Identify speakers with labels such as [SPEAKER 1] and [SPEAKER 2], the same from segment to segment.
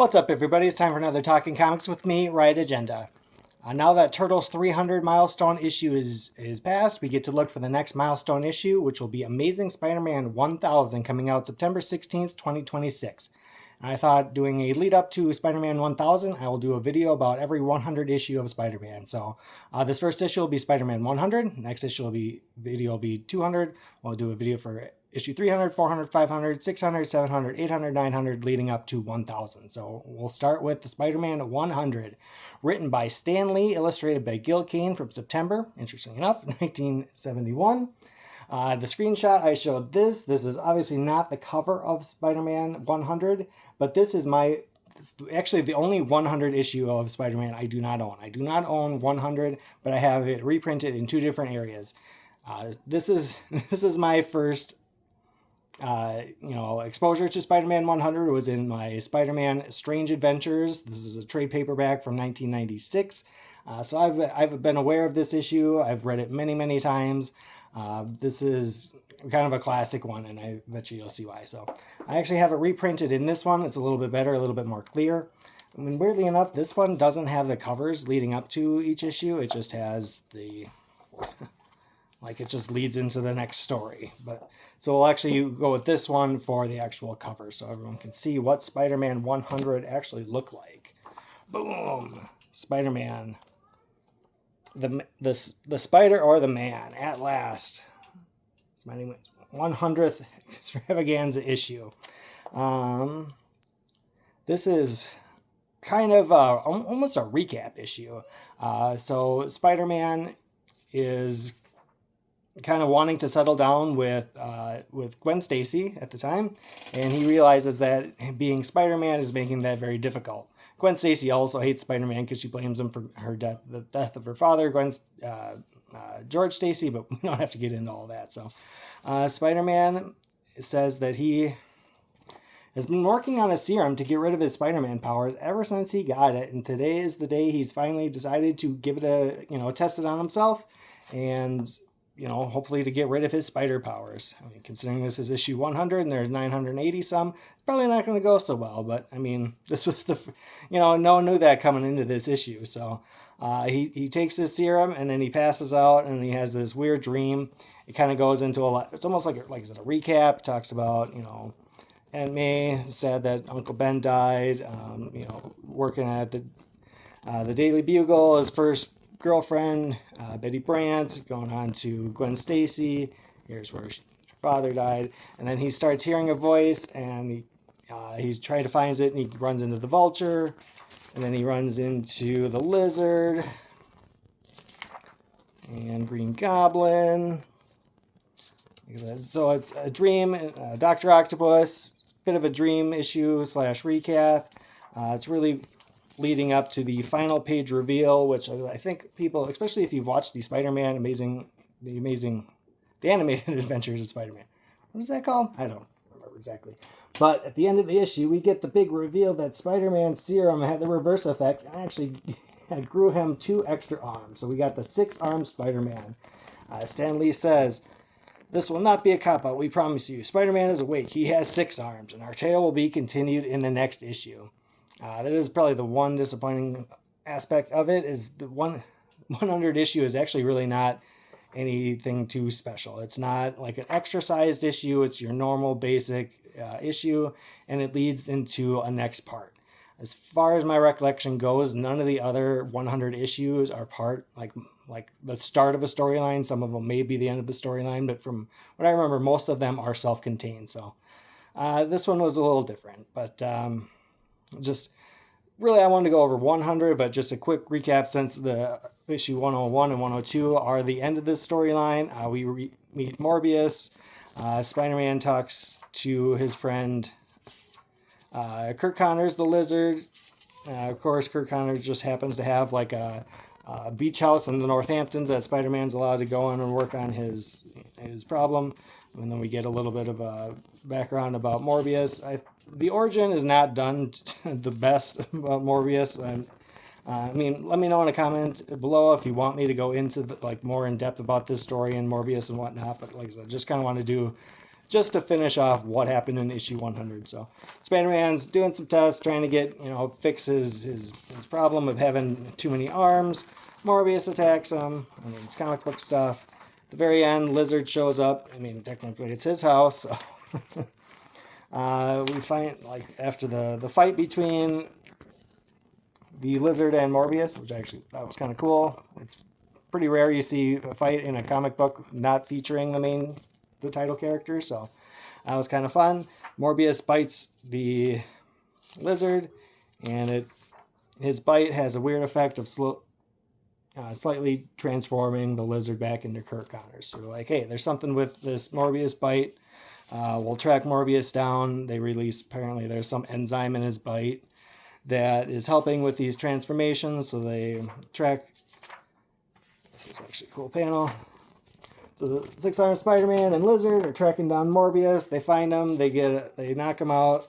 [SPEAKER 1] What's up, everybody? It's time for another Talking Comics with me, Right Agenda. Now that Turtles 300 milestone issue is passed, we get to look for the next milestone issue, which will be Amazing Spider-Man 1000, coming out September 16th, 2026. And I thought, doing a lead up to Spider-Man 1000, I will do a video about every 100 issue of Spider-Man. So this first issue will be Spider-Man 100. Next issue will be 200. We'll do a video for issue 300, 400, 500, 600, 700, 800, 900, leading up to 1000. So we'll start with the Spider-Man 100, written by Stan Lee, illustrated by Gil Kane from September, interesting enough, 1971. The screenshot I showed this is obviously not the cover of Spider-Man 100, but this is actually the only 100 issue of Spider-Man I do not own. I do not own 100, but I have it reprinted in two different areas. This is my first exposure to Spider-Man 100 was in my Spider-Man Strange Adventures. This is a trade paperback from 1996. So I've been aware of this issue. I've read it many, many times. This is kind of a classic one, and I bet you'll see why. So I actually have it reprinted in this one. It's a little bit better, a little bit more clear. I mean, weirdly enough, this one doesn't have the covers leading up to each issue. It just has the... it just leads into the next story. So we'll actually go with this one for the actual cover so everyone can see what Spider-Man 100 actually looked like. Boom! Spider-Man. The Spider or the Man, at last. It's my 100th extravaganza issue. This is kind of almost a recap issue. So Spider-Man is kind of wanting to settle down with Gwen Stacy at the time, and he realizes that being Spider-Man is making that very difficult. Gwen Stacy also hates Spider-Man because she blames him for the death of her father, George Stacy, but we don't have to get into all that. So Spider-Man says that he has been working on a serum to get rid of his Spider-Man powers ever since he got it, and today is the day he's finally decided to give it test it on himself, and hopefully to get rid of his spider powers. I mean, considering this is issue 100 and there's 980 some, it's probably not going to go so well. But I mean, this was no one knew that coming into this issue. So he takes his serum and then he passes out and he has this weird dream. It kind of goes into a lot. It's almost like a recap. It talks about, Aunt May said that Uncle Ben died, working at the Daily Bugle, his first girlfriend, Betty Brant, going on to Gwen Stacy. Here's where her father died. And then he starts hearing a voice, and he's trying to find it, and he runs into the Vulture, and then he runs into the Lizard, and Green Goblin. So it's a dream, Dr. Octopus, bit of a dream issue / recap. It's really leading up to the final page reveal, which I think people, especially if you've watched the Spider-Man the animated adventures of Spider-Man. What is that called? I don't remember exactly. But at the end of the issue, we get the big reveal that Spider-Man's serum had the reverse effect and actually grew him 2 extra arms. So we got the 6-armed Spider-Man. Stan Lee says, "This will not be a cop-out, we promise you. Spider-Man is awake. He has 6 arms, and our tale will be continued in the next issue." That is probably the one disappointing aspect of it, is the 100 issue is actually really not anything too special. It's not like an extra-sized issue. It's your normal basic issue, and it leads into a next part. As far as my recollection goes, none of the other 100 issues are part, like the start of a storyline. Some of them may be the end of the storyline, but from what I remember, most of them are self-contained. So this one was a little different, but just really I wanted to go over 100, but just a quick recap, since the issue 101 and 102 are the end of this storyline. We meet Morbius. Spider-Man talks to his friend Kurt Connors, the Lizard. Of course, Kurt Connors just happens to have like a beach house in the Northamptons that Spider-Man's allowed to go in and work on his problem. And then we get a little bit of a background about Morbius. The origin is not done the best about Morbius. I mean, let me know in a comment below if you want me to go into more in depth about this story and Morbius and whatnot. But like I said, just kind of want to do just to finish off what happened in issue 100. So Spider-Man's doing some tests, trying to get, fix his problem of having too many arms. Morbius attacks him. I mean, it's comic book stuff. At the very end, Lizard shows up. I mean, technically it's his house. So we find, like, after the fight between the Lizard and Morbius, which actually that was kind of cool. It's pretty rare you see a fight in a comic book not featuring the title character, so that was kind of fun. Morbius bites the Lizard, and his bite has a weird effect of slightly transforming the Lizard back into Curt Connors. So we're like, hey, there's something with this Morbius bite. We'll track Morbius down. They release, apparently there's some enzyme in his bite that is helping with these transformations, so they track. This is actually a cool panel. So the Six-Armed Spider-Man and Lizard are tracking down Morbius. They find him. They knock him out.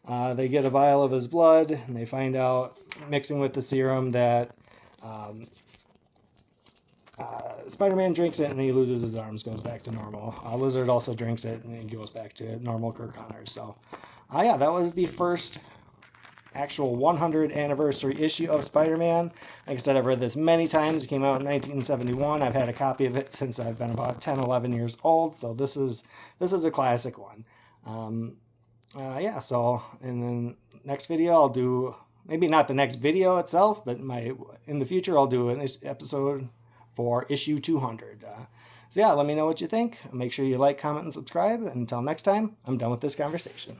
[SPEAKER 1] They get a vial of his blood, and they find out, mixing with the serum, that Spider-Man drinks it and he loses his arms, goes back to normal. Lizard also drinks it and he goes back to normal Curt Connors. So, yeah, that was the first actual 100th anniversary issue of Spider-Man. Like I said, I've read this many times. It came out in 1971. I've had a copy of it since I've been about 10, 11 years old. So this is a classic one. Yeah, so in the next video, I'll do, maybe not the next video itself, but in the future, I'll do an episode for issue 200. So yeah, let me know what you think. Make sure you like, comment, and subscribe. Until next time, I'm done with this conversation.